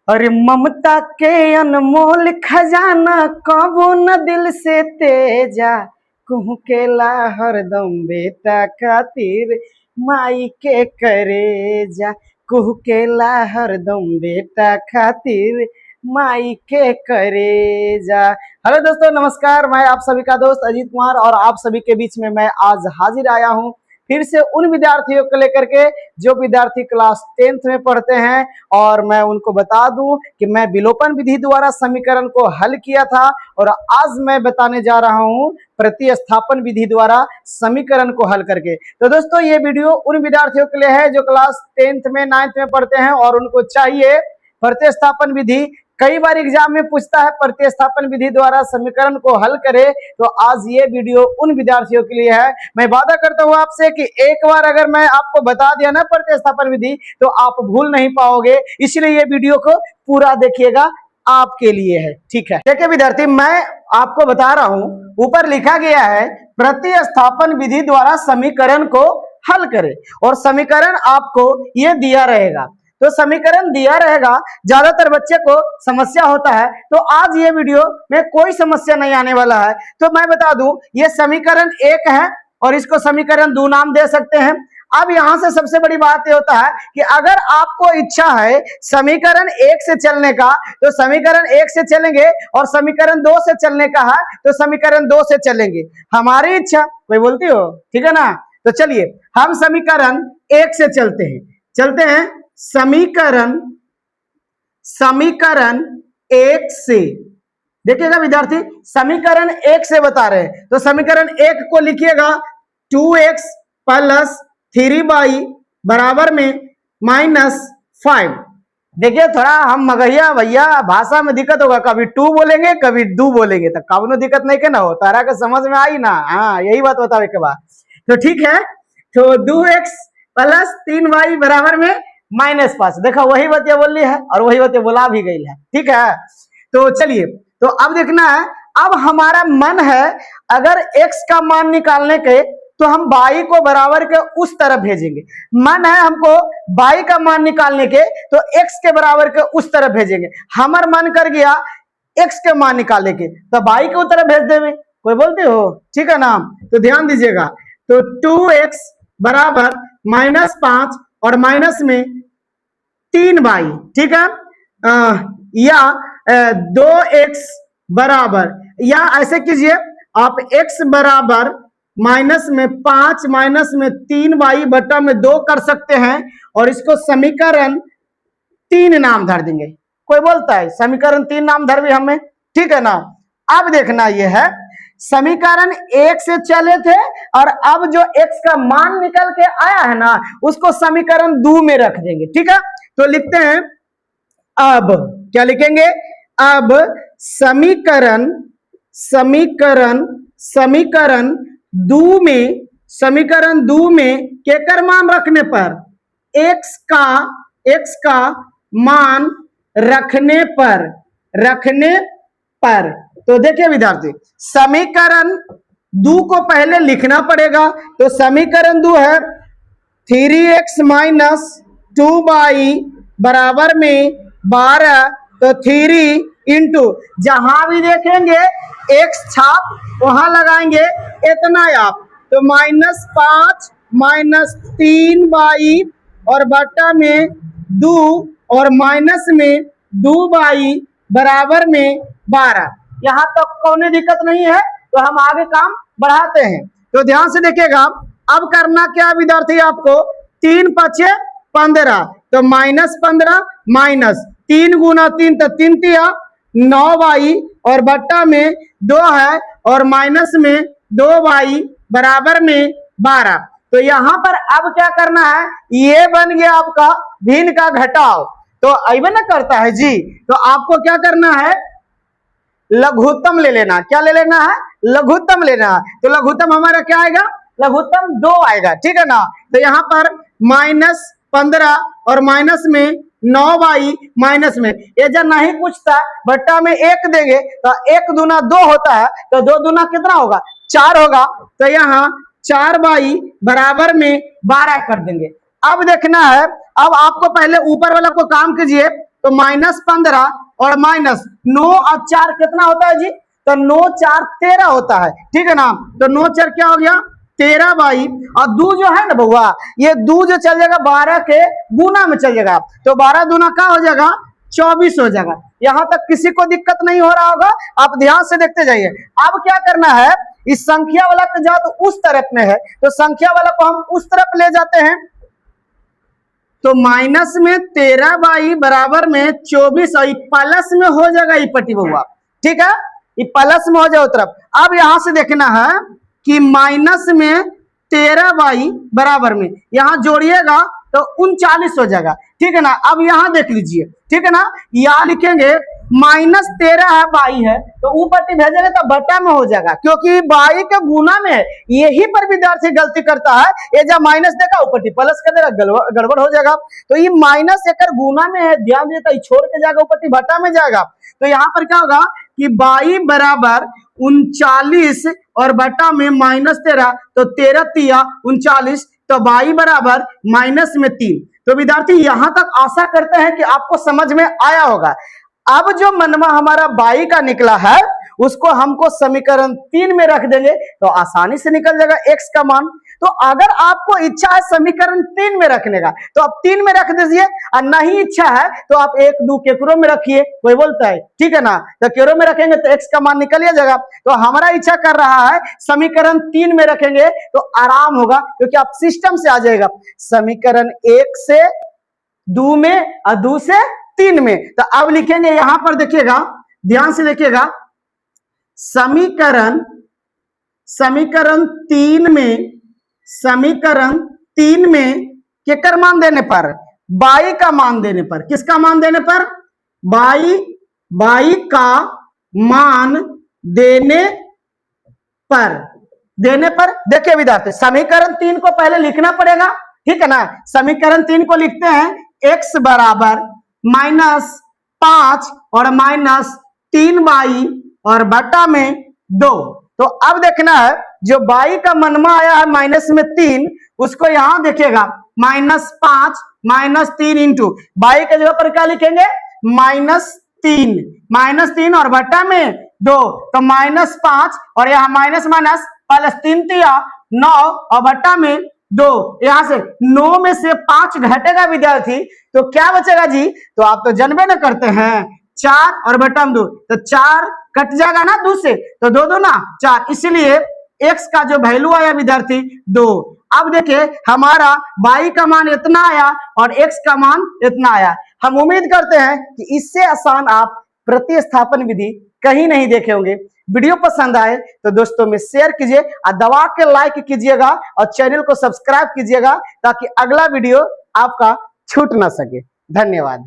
अरे ममता के अनमोल खजाना कबो न दिल से तेजा कुहकेला हरदम बेटा खातिर माई के करेजा कुहकेला हरदम बेटा खातिर माई के करेजा। हेलो दोस्तों, नमस्कार। मैं आप सभी का दोस्त अजीत कुमार और आप सभी के बीच में मैं आज हाजिर आया हूँ फिर से उन विद्यार्थियों को लेकर के जो विद्यार्थी क्लास 10th में पढ़ते हैं। और मैं उनको बता दूं कि मैं विलोपन विधि द्वारा समीकरण को हल किया था और आज मैं बताने जा रहा हूं प्रतिस्थापन विधि द्वारा समीकरण को हल करके। तो दोस्तों, ये वीडियो उन विद्यार्थियों के लिए है जो क्लास 10th में 9th में पढ़ते हैं और उनको चाहिए प्रतिस्थापन विधि। कई बार एग्जाम में पूछता है प्रतिस्थापन विधि द्वारा समीकरण को हल करे, तो आज ये वीडियो उन विद्यार्थियों के लिए है। मैं वादा करता हूं आपसे कि एक बार अगर मैं आपको बता दिया ना प्रतिस्थापन विधि तो आप भूल नहीं पाओगे, इसलिए ये वीडियो को पूरा देखिएगा, आपके लिए है। ठीक है, देखिए विद्यार्थी, मैं आपको बता रहा हूं, ऊपर लिखा गया है प्रतिस्थापन विधि द्वारा समीकरण को हल करे और समीकरण आपको ये दिया रहेगा। तो समीकरण दिया रहेगा, ज्यादातर बच्चे को समस्या होता है, तो आज ये वीडियो में कोई समस्या नहीं आने वाला है। तो मैं बता दूं, ये समीकरण 1 है और इसको समीकरण 2 नाम दे सकते हैं। अब यहां से सबसे बड़ी बात ये होता है कि अगर आपको इच्छा है समीकरण 1 से चलने का तो समीकरण 1 से चलेंगे और समीकरण 2 से चलने का है तो समीकरण 2 से चलेंगे। हमारी इच्छा, कोई बोलती हो, ठीक है ना। तो चलिए हम समीकरण 1 से चलते हैं समीकरण 1 से। देखिएगा विद्यार्थी, समीकरण 1 से बता रहे हैं तो समीकरण 1 को लिखिएगा 2x + 3y बराबर में -5। देखिए थोड़ा हम मगहिया भैया भाषा में दिक्कत होगा, कभी 2 बोलेंगे कभी 2 बोलेंगे, तो कभी दिक्कत नहीं के ना हो, तारा के समझ में आई ना। हाँ, यही बात बतावे के बाद तो ठीक है। तो 2x + 3y बराबर में -5। देखा, वही बातें बोली है और वही बातें बोला भी गई है। ठीक है, तो चलिए, तो अब देखना है, अब हमारा मन है अगर x का मान निकालने के तो हम y को बराबर के उस तरफ भेजेंगे। मन है हमको y का मान निकालने के तो x के बराबर के उस तरफ भेजेंगे। हमार मन कर गया x के मान निकालने के तो y के उस तरफ भेज देंगे। कोई बोलते हो, ठीक है ना। तो ध्यान दीजिएगा, तो 2x बराबर -5 और माइनस में 3y, ठीक है, या 2x बराबर, या ऐसे कीजिए आप x बराबर -5 -3y बटा में 2 कर सकते हैं और इसको समीकरण 3 नाम धर देंगे। कोई बोलता है समीकरण 3 नाम धर भी हमें, ठीक है ना। अब देखना यह है, समीकरण 1 से चले थे और अब जो x का मान निकल के आया है ना उसको समीकरण 2 में रख देंगे। ठीक है, तो लिखते हैं, अब क्या लिखेंगे, अब समीकरण 2 में केकर मान रखने पर, x का मान रखने पर तो देखिए विद्यार्थी, समीकरण 2 को पहले लिखना पड़ेगा। तो समीकरण 2 है 3x - 2y बराबर में 12। तो 3 इंटू, जहां भी देखेंगे x छाप वहां लगाएंगे, इतना आप, तो -5 -3y और बटा में 2 और माइनस में 2y बराबर में 12। यहां तक कोई दिक्कत नहीं है, तो हम आगे काम बढ़ाते हैं। तो ध्यान से देखिएगा, अब करना क्या विद्यार्थी, आपको 3 × 5 = 15, तो -15 माइनस 3 × 3 तो 3 × 9y और बट्टा में 2 है और माइनस में 2y बराबर में 12। तो यहां पर अब क्या करना है, ये बन गया आपका भिन्न का घटाव, तो ऐसा ना करता है जी। तो आपको क्या करना है, लघुत्तम ले लेना। क्या ले लेना है, लघुत्तम लेना है। तो लघुत्तम हमारा क्या आएगा, लघुत्तम 2 आएगा, ठीक है ना। तो यहाँ पर -15 और माइनस में 9y माइनस में, ये जब नहीं पूछता बट्टा में 1 देंगे तो 1 दूना 2 होता है, तो 2 दूना कितना होगा, 4 होगा। तो यहाँ 4y बराबर में 12 कर देंगे। अब देखना है, अब आपको पहले ऊपर वाला को काम कीजिए, तो -15 और -9 और 4 कितना होता है जी? तो 9 4 13 होता है, ठीक है ना। तो 9 4 क्या हो गया? 13 बाई, और दू जो है ना बउआ, ये दू जो चल जाएगा 12 के गुना में चल जाएगा, तो 12 दूना क्या हो जाएगा? 24 हो जाएगा। यहां तक किसी को दिक्कत नहीं हो रहा होगा, आप ध्यान से देखते जाइए। अब क्या करना है, इस संख्या वाला का जात उस तरफ में है, तो संख्या वाला को हम उस तरफ ले जाते हैं, तो माइनस में 13 बाई बराबर में 24 और प्लस में हो जाएगा ये पट्टी बउआ, ठीक है, ये प्लस में हो जाए तरफ। अब यहां से देखना है कि माइनस में 13 बाई बराबर में यहां जोड़िएगा तो 39 हो जाएगा, ठीक है ना। अब यहां देख लीजिए, ठीक है ना, यहां लिखेंगे -13 है बाई है, तो ऊपर भेजेंगे तो बटा में हो जाएगा, क्योंकि बाई के गुना में है। यही पर विद्यार्थी गलती करता है, ये जब माइनस देगा ऊपर प्लस कर देगा, गड़बड़ हो जाएगा। तो ये माइनस एक गुना में है, ध्यान देता, छोड़ के जाएगा ऊपर बटा में जाएगा। तो यहाँ पर क्या होगा कि बाई बराबर 39 और बटा में -13, तो 13 तिया 39, तो बाई बराबर माइनस में 3। तो विद्यार्थी यहां तक आशा करते हैं कि आपको समझ में आया होगा। अब जो मनवा हमारा बाई का निकला है उसको हमको समीकरण 3 में रख देंगे तो आसानी से निकल जाएगा x का मान। तो अगर आपको इच्छा है समीकरण 3 में रखने का तो आप 3 में रख दीजिए, और नहीं इच्छा है तो आप 1 2 केकरो में रखिए, कोई बोलता है, ठीक है ना। तो केरो में रखेंगे तो x का मान निकल जाएगा। तो हमारा इच्छा कर रहा है समीकरण 3 में रखेंगे तो आराम होगा, क्योंकि आप सिस्टम से आ जाएगा समीकरण 1 से 2 में और 2 से 3 में। तो अब लिखेंगे यहां पर, देखिएगा ध्यान से देखिएगा, समीकरण 3 में केकर मान देने पर? बाई का मान देने पर। किसका मान देने पर? बाई का मान देने पर देखिए विद्यार्थी, समीकरण 3 को पहले लिखना पड़ेगा, ठीक है ना। समीकरण 3 को लिखते हैं x बराबर -5 और -3 बाई और बटा में 2। तो अब देखना है जो बाई का मनवा आया है -3, उसको यहां देखिएगा -5 -3 इंटू बाई के जगह पर क्या लिखेंगे? -3 और बटा में 2, तो -5 और यहाँ माइनस माइनस प्लस 3 तिया 9 और बटा में 2। यहां से 9 में से 5 घटेगा विद्यार्थी, तो क्या बचेगा जी? तो आप तो जानबे न करते हैं 4 और बटा में 2, तो 4 कट जाएगा ना 2 से, तो 2 2 ना 4, इसलिए x का जो वैल्यू आया विद्यार्थी 2। अब देखिए हमारा बाई का मान इतना आया और x का मान इतना आया। हम उम्मीद करते हैं कि इससे आसान आप प्रतिस्थापन विधि कहीं नहीं देखे होंगे। वीडियो पसंद आए तो दोस्तों में शेयर कीजिए और दबा के लाइक कीजिएगा और चैनल को सब्सक्राइब कीजिएगा, ताकि अगला वीडियो आपका छूट ना सके। धन्यवाद।